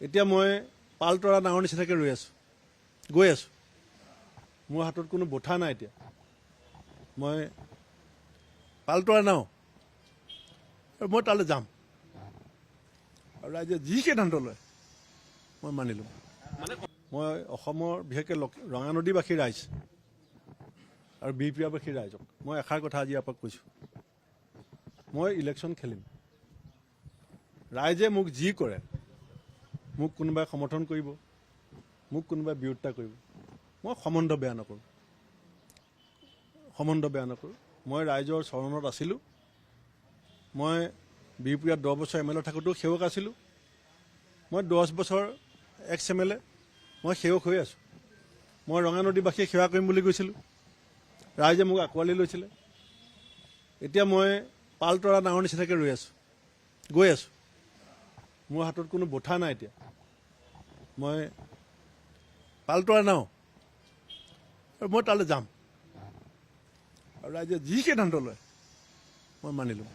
এতিয়া মই পাল তৰা ডাঙৰ নিচিনাকৈ ৰৈ আছোঁ, গৈ আছোঁ। মোৰ হাতত কোনো বঠা নাই। এতিয়া মই পাল তৰা নাও, মই তালৈ যাম আৰু ৰাইজে যি সিদ্ধান্ত লয় মই মানি ল'ম। মই অসমৰ বিশেষকৈ ৰঙানদীবাসী ৰাইজ আৰু বিহপুৰীয়াবাসী ৰাইজক মই এষাৰ কথা আজি আপোনাক কৈছোঁ, মই ইলেকশ্যন খেলিম। ৰাইজে মোক যি কৰে, মোক কোনোবাই সমৰ্থন কৰিব, মোক কোনোবাই বিৰোধিতা কৰিব, মই সম্বন্ধ বেয়া নকৰোঁ। মই ৰাইজৰ চৰণত আছিলোঁ। মই বিহপুৰীয়াত 10 বছৰ MLA থাকোঁতেও সেৱক আছিলোঁ। মই 10 বছৰ ex-MLA, মই সেৱক হৈ আছোঁ। মই ৰঙানদীবাসীয়ে সেৱা কৰিম বুলি গৈছিলোঁ, ৰাইজে মোক আঁকোৱালি লৈছিলে। এতিয়া মই পাল তৰা ডাঙৰ নিচিনাকৈ ৰৈ আছোঁ, গৈ আছোঁ। মোৰ হাতত কোনো বঠা নাই। এতিয়া মই পাল তৰা নাও, মই তালৈ যাম আৰু ৰাইজে যি সিদ্ধান্ত লয় মই মানি ল'ম।